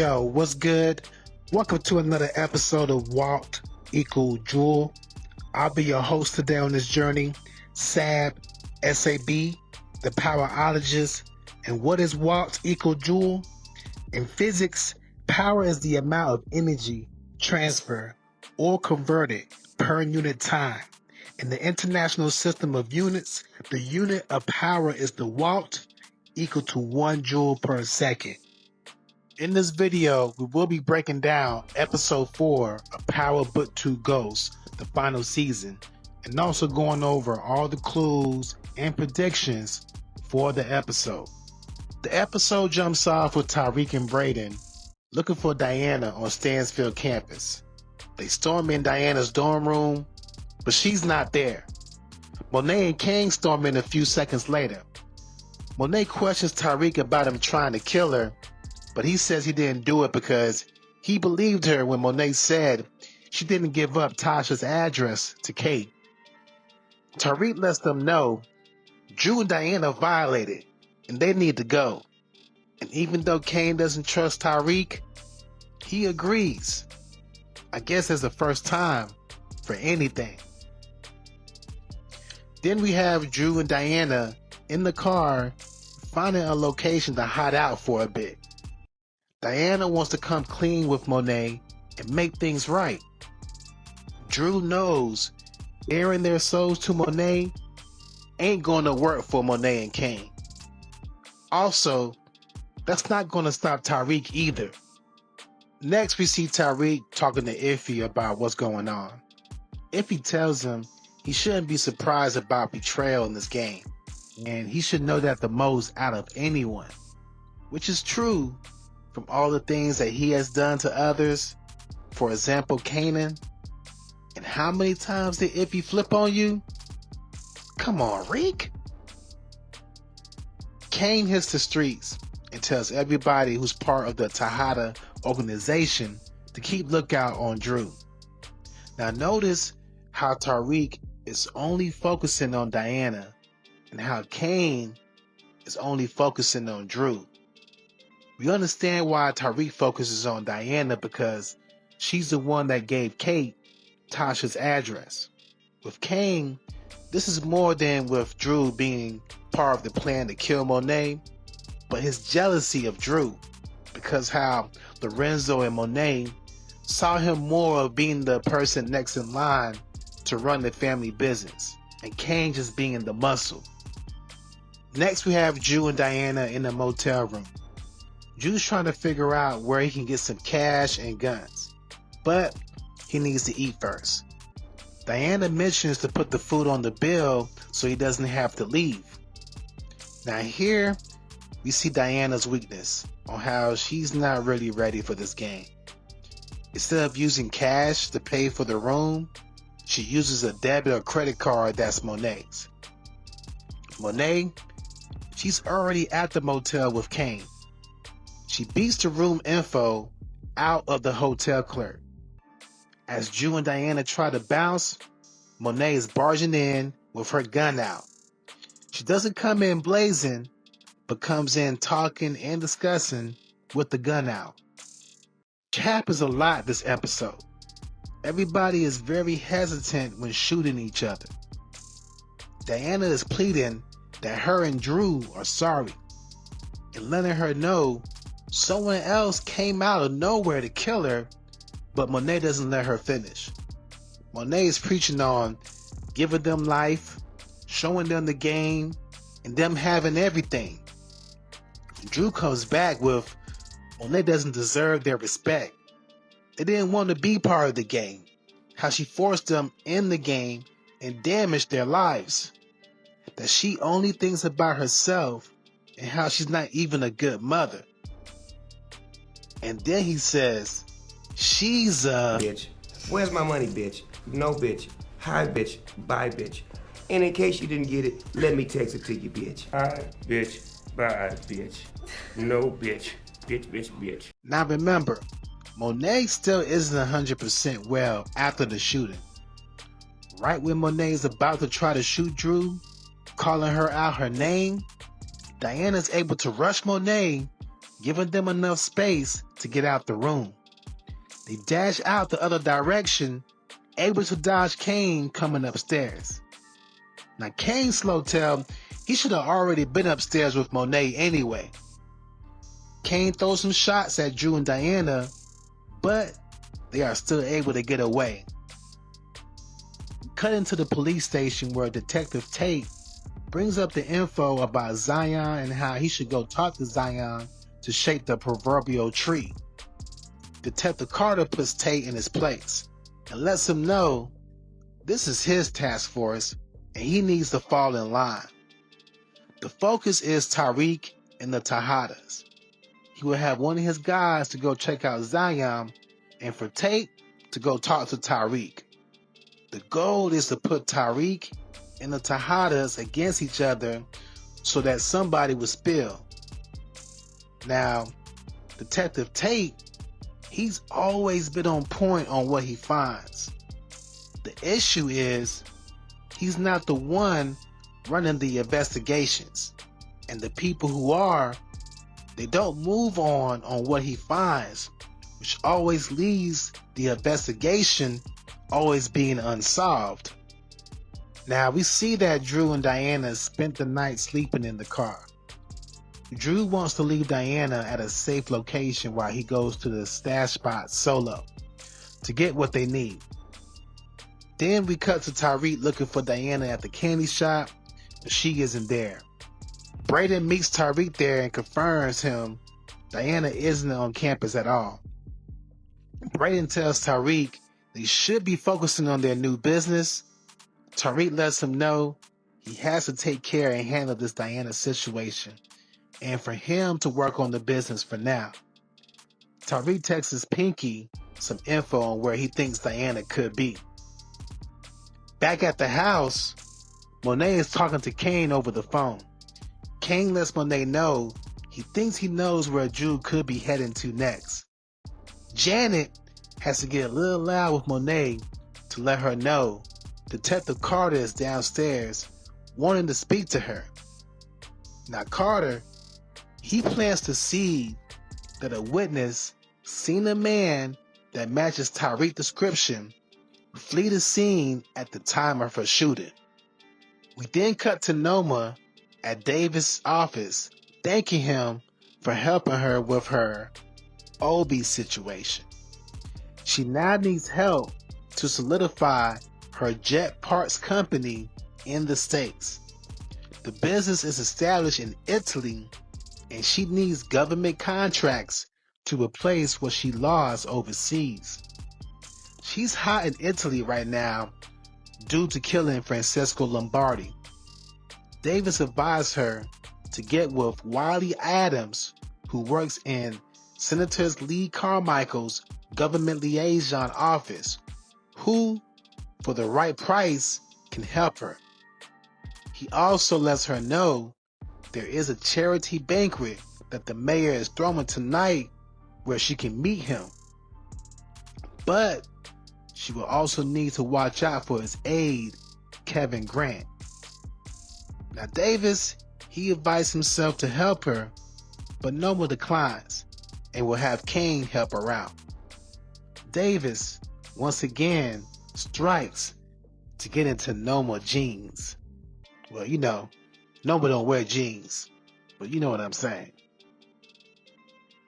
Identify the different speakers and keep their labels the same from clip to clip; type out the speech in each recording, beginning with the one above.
Speaker 1: Yo, what's good? Welcome to another episode of Walt equal Jewel. I'll be your host today on this journey. SAB, S-A-B, the powerologist. And what is Walt equal Jewel? In physics, power is the amount of energy transferred or converted per unit time. In the international system of units, the unit of power is the watt, equal to 1 joule per second. In this video, we will be breaking down episode 4 of Power Book 2 Ghosts, the final season, and also going over all the clues and predictions for the episode. The episode jumps off with Tariq and Braden looking for Diana on Stansfield campus. They storm in Diana's dorm room, but she's not there. Monet and Kane storm in a few seconds later. Monet questions Tariq about him trying to kill her, but he says he didn't do it because he believed her when Monet said she didn't give up Tasha's address to Kate. Tariq lets them know Drew and Diana violated and they need to go. And even though Kane doesn't trust Tariq, he agrees. I guess it's the first time for anything. Then we have Drew and Diana in the car finding a location to hide out for a bit. Diana wants to come clean with Monet and make things right. Drew knows baring their souls to Monet ain't going to work for Monet and Kane. Also, that's not going to stop Tariq either. Next, we see Tariq talking to Iffy about what's going on. Iffy tells him he shouldn't be surprised about betrayal in this game, and he should know that the most out of anyone, which is true from all the things that he has done to others. For example, Kanan. And how many times did Iffy flip on you? Come on, Reek. Kane hits the streets and tells everybody who's part of the Tejeda organization to keep lookout on Drew. Now notice how Tariq is only focusing on Diana and how Kane is only focusing on Drew. We understand why Tariq focuses on Diana because she's the one that gave Kate Tasha's address. With Kane, this is more than with Drew being part of the plan to kill Monet, but his jealousy of Drew because how Lorenzo and Monet saw him more of being the person next in line to run the family business, and Kane just being the muscle. Next, we have Drew and Diana in the motel room. Drew's trying to figure out where he can get some cash and guns, but he needs to eat first. Diana mentions to put the food on the bill so he doesn't have to leave. Now here, we see Diana's weakness on how she's not really ready for this game. Instead of using cash to pay for the room, she uses a debit or credit card that's Monet's. Monet, she's already at the motel with Kane. She beats the room info out of the hotel clerk. As Drew and Diana try to bounce, Monet is barging in with her gun out. She doesn't come in blazing, but comes in talking and discussing with the gun out. Which happens a lot this episode. Everybody is very hesitant when shooting each other. Diana is pleading that her and Drew are sorry and letting her know someone else came out of nowhere to kill her, but Monet doesn't let her finish. Monet is preaching on giving them life, showing them the game, and them having everything. Drew comes back with Monet doesn't deserve their respect. They didn't want to be part of the game. How she forced them in the game and damaged their lives. That she only thinks about herself and how she's not even a good mother. And then he says, she's a
Speaker 2: bitch. Where's my money, bitch? No, bitch. Hi, bitch. Bye, bitch. And in case you didn't get it, let me text it to you, bitch. Hi, bitch. Bye, bitch. No, bitch. Bitch, bitch, bitch.
Speaker 1: Now remember, Monet still isn't 100% well after the shooting. Right when Monet is about to try to shoot Drew, calling her out her name, Diana's able to rush Monet giving them enough space to get out the room. They dash out the other direction, able to dodge Kane coming upstairs. Now Kane's slow tell, he should have already been upstairs with Monet anyway. Kane throws some shots at Drew and Diana, but they are still able to get away. Cut into the police station where Detective Tate brings up the info about Zion and how he should go talk to Zion to shake the proverbial tree. Detective Carter puts Tate in his place and lets him know this is his task force and he needs to fall in line. The focus is Tariq and the Tejedas. He will have one of his guys to go check out Zion and for Tate to go talk to Tariq. The goal is to put Tariq and the Tejedas against each other so that somebody will spill. Now, Detective Tate, he's always been on point on what he finds. The issue is he's not the one running the investigations, and the people who are, they don't move on what he finds, which always leaves the investigation always being unsolved. Now we see that Drew and Diana spent the night sleeping in the car. Drew wants to leave Diana at a safe location while he goes to the stash spot solo to get what they need. Then we cut to Tariq looking for Diana at the candy shop, but she isn't there. Braden meets Tariq there and confirms him Diana isn't on campus at all. Braden tells Tariq they should be focusing on their new business. Tariq lets him know he has to take care and handle this Diana situation, and for him to work on the business for now. Tariq texts Pinky some info on where he thinks Diana could be. Back at the house, Monet is talking to Kane over the phone. Kane lets Monet know he thinks he knows where Drew could be heading to next. Janet has to get a little loud with Monet to let her know Detective Carter is downstairs wanting to speak to her. Now Carter, he plants the seed that a witness seen a man that matches Tariq's description flee the scene at the time of her shooting. We then cut to Noma at Davis' office thanking him for helping her with her Obi situation. She now needs help to solidify her jet parts company in the States. The business is established in Italy and she needs government contracts to replace what she lost overseas. She's hot in Italy right now due to killing Francesco Lombardi. Davis advised her to get with Wiley Adams, who works in Senator Lee Carmichael's government liaison office, who, for the right price, can help her. He also lets her know there is a charity banquet that the mayor is throwing tonight where she can meet him. But she will also need to watch out for his aide, Kevin Grant. Now Davis, he invites himself to help her, but Noma declines and will have Kane help her out. Davis, once again, strikes to get into Noma jeans. Well, you know, Noma don't wear jeans, but you know what I'm saying.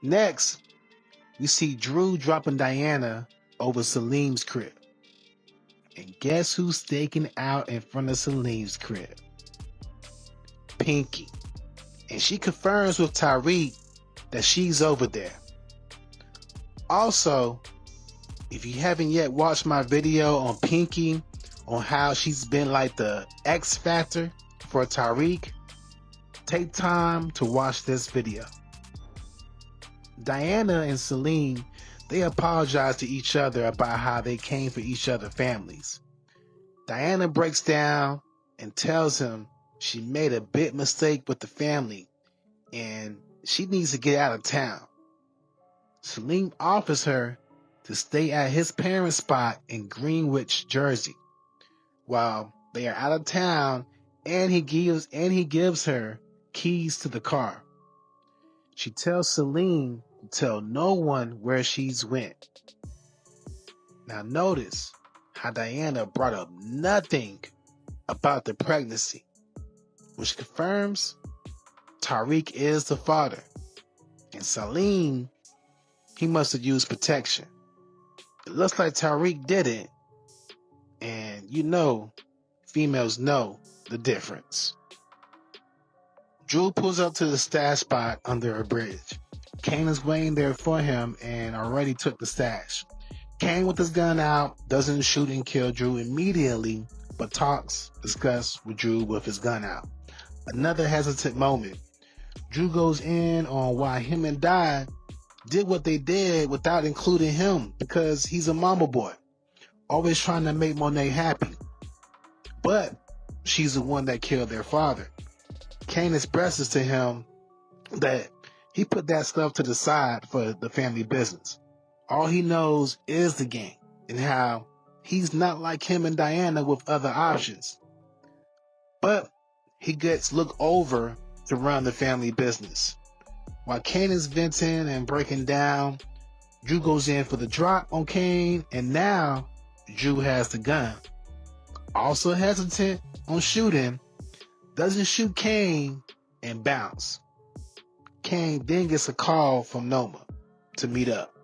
Speaker 1: Next, we see Drew dropping Diana over Salim's crib. And guess who's staking out in front of Salim's crib? Pinky. And she confirms with Tariq that she's over there. Also, if you haven't yet watched my video on Pinky, on how she's been like the X factor for Tariq, take time to watch this video. Diana and Salim, they apologize to each other about how they came for each other's families. Diana breaks down and tells him she made a big mistake with the family and she needs to get out of town. Salim offers her to stay at his parents' spot in Greenwich, Jersey, while they are out of town, and he gives her keys to the car. She tells Celine to tell no one where she's went. Now notice how Diana brought up nothing about the pregnancy, which confirms Tariq is the father. And Celine, he must have used protection. It looks like Tariq did it. And you know, females know the difference. Drew pulls up to the stash spot under a bridge. Kane is waiting there for him and already took the stash. Kane with his gun out doesn't shoot and kill Drew immediately, but discuss with Drew with his gun out. Another hesitant moment. Drew goes in on why him and Di did what they did without including him because he's a mama boy, always trying to make Monet happy. But she's the one that killed their father. Kane expresses to him that he put that stuff to the side for the family business. All he knows is the game and how he's not like him and Diana with other options. But he gets looked over to run the family business. While Kane is venting and breaking down, Drew goes in for the drop on Kane, and now Drew has the gun. Also hesitant on shooting, doesn't shoot Kane and bounce. Kane then gets a call from Noma to meet up.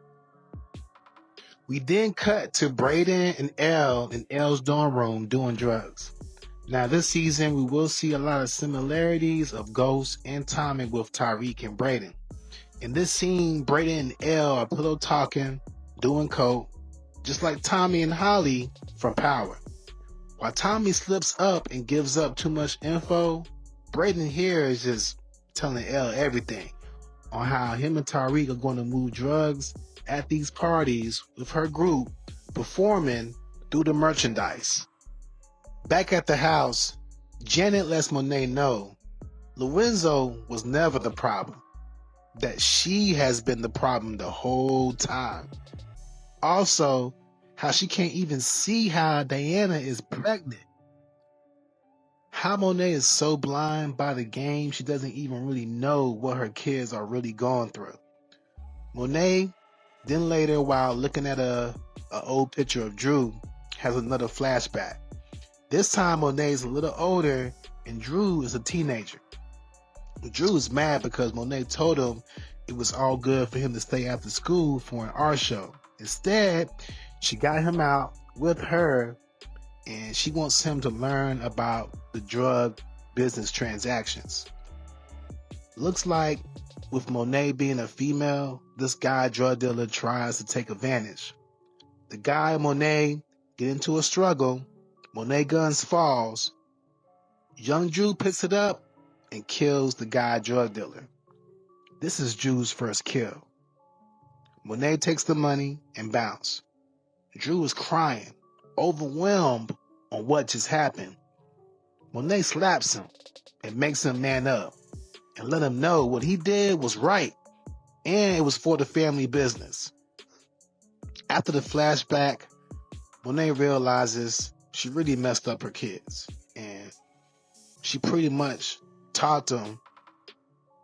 Speaker 1: We then cut to Brayden and Elle in Elle's dorm room doing drugs. Now this season we will see a lot of similarities of Ghost and timing with Tariq and Brayden. In this scene, Brayden and Elle are pillow talking, doing coke, just like Tommy and Holly from Power. While Tommy slips up and gives up too much info, Brayden here is just telling Elle everything on how him and Tariq are going to move drugs at these parties with her group performing through the merchandise. Back at the house, Janet lets Monet know Lorenzo was never the problem, that she has been the problem the whole time. Also, how she can't even see how Diana is pregnant. How Monet is so blind by the game, she doesn't even really know what her kids are really going through. Monet, then later, while looking at a old picture of Drew, has another flashback. This time, Monet is a little older, and Drew is a teenager. Drew is mad because Monet told him it was all good for him to stay after school for an art show. Instead, she got him out with her, and she wants him to learn about the drug business transactions. Looks like with Monet being a female, this guy drug dealer tries to take advantage. The guy and Monet get into a struggle. Monet guns falls. Young Drew picks it up and kills the guy drug dealer. This is Drew's first kill. Monet takes the money and bounce. Drew is crying, overwhelmed on what just happened. Monet slaps him and makes him man up and let him know what he did was right and it was for the family business. After the flashback, Monet realizes she really messed up her kids and she pretty much taught them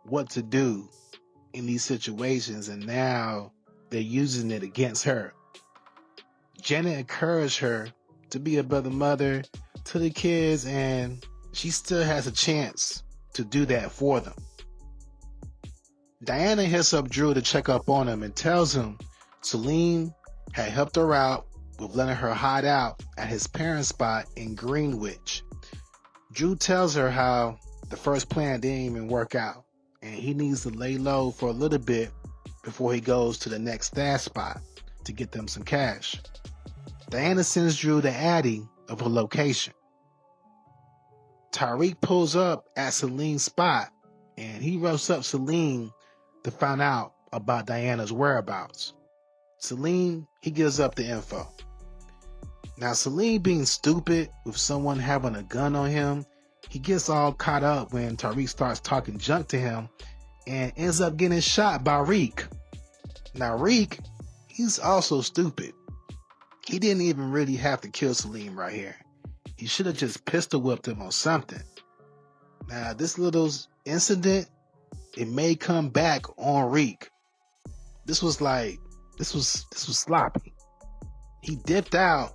Speaker 1: what to do in these situations, and now they're using it against her. Janet encouraged her to be a better mother to the kids, and she still has a chance to do that for them. Diana hits up Drew to check up on him and tells him Celine had helped her out with letting her hide out at his parents' spot in Greenwich. Drew tells her how the first plan didn't even work out, and he needs to lay low for a little bit before he goes to the next stash spot to get them some cash. Diana sends Drew the addy of her location. Tariq pulls up at Celine's spot, and he roughs up Celine to find out about Diana's whereabouts. Celine, he gives up the info. Now, Celine being stupid with someone having a gun on him, he gets all caught up when Tariq starts talking junk to him and ends up getting shot by Reek. Now, Reek, he's also stupid. He didn't even really have to kill Celine right here. He should have just pistol whipped him or something. Now, this little incident it may come back on Reek. This was sloppy. He dipped out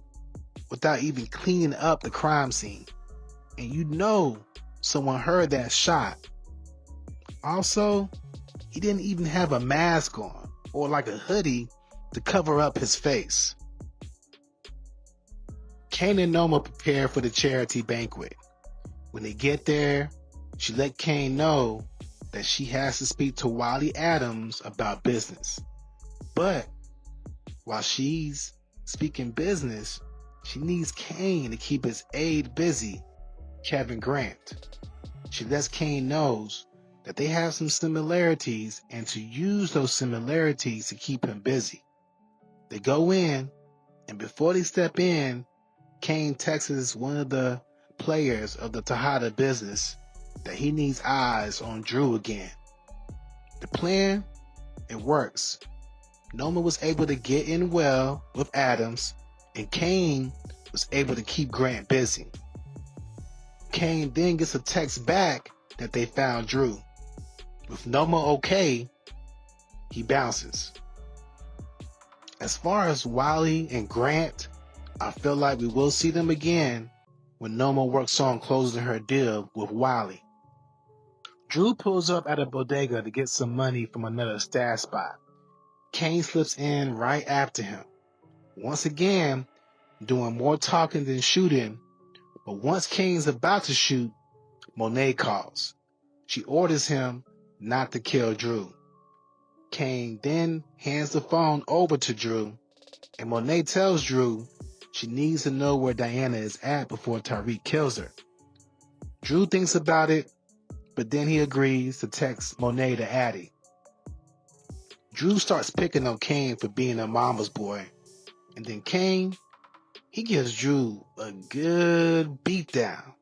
Speaker 1: without even cleaning up the crime scene. And you know someone heard that shot. Also, he didn't even have a mask on or like a hoodie to cover up his face. Kane and Noma prepare for the charity banquet. When they get there, she let Kane know that she has to speak to Wiley Adams about business. But while she's speaking business, she needs Kane to keep his aide busy, Kevin Grant. She lets Kane know that they have some similarities and to use those similarities to keep him busy. They go in, and before they step in, Kane texts one of the players of the Tejeda business that he needs eyes on Drew again. The plan, it works. Noma was able to get in well with Adams, and Kane was able to keep Grant busy. Kane then gets a text back that they found Drew. With Noma okay, he bounces. As far as Wiley and Grant, I feel like we will see them again when Noma works on closing her deal with Wiley. Drew pulls up at a bodega to get some money from another stash spot. Kane slips in right after him. Once again, doing more talking than shooting, but once Kane's about to shoot, Monet calls. She orders him not to kill Drew. Kane then hands the phone over to Drew, and Monet tells Drew she needs to know where Diana is at before Tariq kills her. Drew thinks about it, but then he agrees to text Monet to Addie. Drew starts picking on Kane for being a mama's boy, and then Kane, he gives Drew a good beatdown,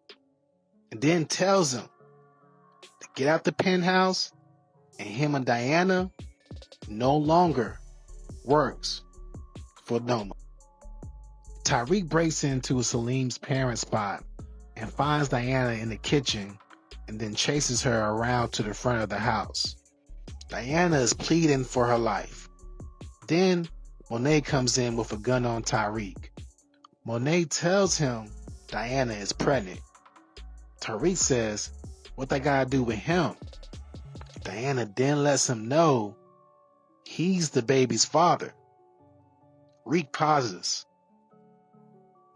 Speaker 1: and then tells him to get out the penthouse, and him and Diana no longer works for Noma. Tariq breaks into Salim's parents' spot and finds Diana in the kitchen and then chases her around to the front of the house. Diana is pleading for her life. Then Monet comes in with a gun on Tariq. Monet tells him Diana is pregnant. Tariq says, what they gotta do with him? Diana then lets him know he's the baby's father. Reek pauses.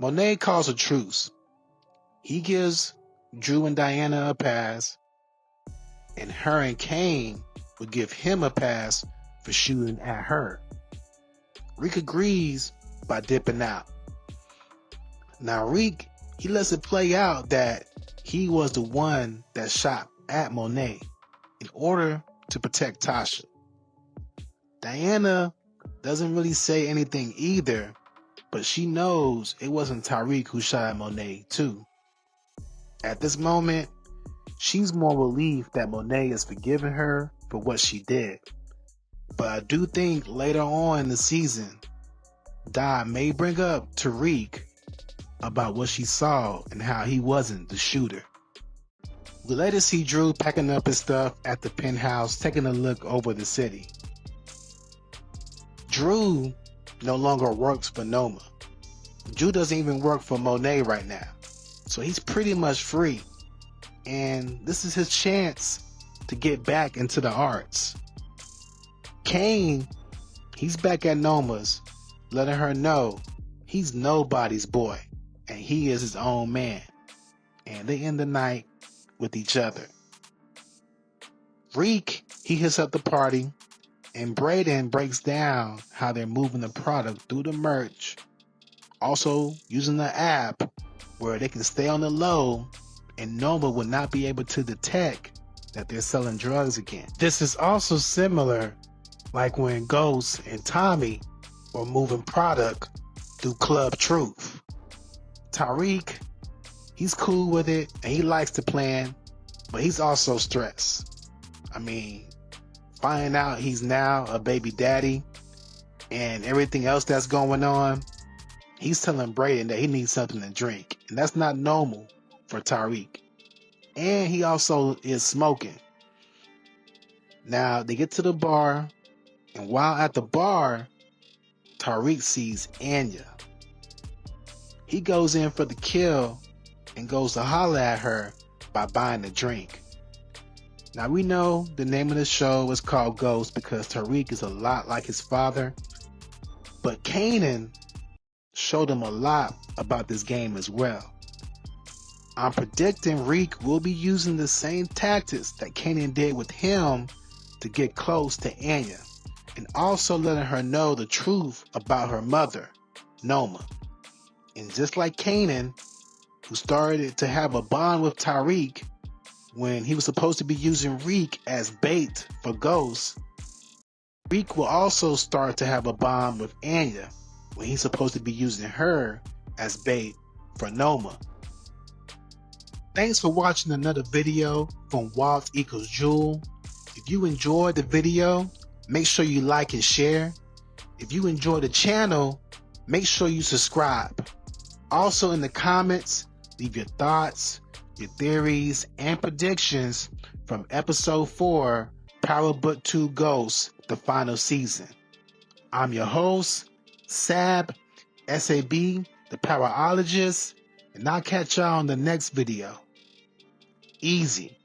Speaker 1: Monet calls a truce. He gives Drew and Diana a pass, and her and Kane would give him a pass for shooting at her. Reek agrees by dipping out. Now Reek, he lets it play out that he was the one that shot at Monet in order to protect Tasha. Diana doesn't really say anything either, but she knows it wasn't Tariq who shot at Monet too. At this moment, she's more relieved that Monet is forgiving her for what she did. But I do think later on in the season, Di may bring up Tariq about what she saw and how he wasn't the shooter. We later see Drew packing up his stuff at the penthouse, taking a look over the city. Drew no longer works for Noma. Drew doesn't even work for Monet right now. So he's pretty much free. And this is his chance to get back into the arts. Kane, he's back at Noma's, letting her know he's nobody's boy and he is his own man. And they end the night with each other. Reek, he hits up the party, and Braden breaks down how they're moving the product through the merch, also using the app where they can stay on the low and Noma will not be able to detect that they're selling drugs again. This is also similar like when Ghost and Tommy were moving product through Club Truth. Tariq, he's cool with it and he likes the plan, but he's also stressed. I mean, finding out he's now a baby daddy and everything else that's going on, he's telling Braden that he needs something to drink, and that's not normal for Tariq. And he also is smoking. Now they get to the bar, and while at the bar, Tariq sees Anya. He goes in for the kill and goes to holler at her by buying a drink. Now we know the name of the show is called Ghost because Tariq is a lot like his father, but Kanan showed him a lot about this game as well. I'm predicting Reek will be using the same tactics that Kanan did with him to get close to Anya, and also letting her know the truth about her mother, Noma. And just like Kanan, who started to have a bond with Tariq when he was supposed to be using Reek as bait for Ghost, Reek will also start to have a bond with Anya when he's supposed to be using her as bait for Noma. Thanks for watching another video from Walt equals Jewel. If you enjoyed the video, make sure you like and share. If you enjoy the channel, make sure you subscribe. Also in the comments, leave your thoughts, your theories, and predictions from episode 4, Power Book 2 Ghosts, the final season. I'm your host, Sab, S-A-B, the Powerologist, and I'll catch y'all on the next video. Easy.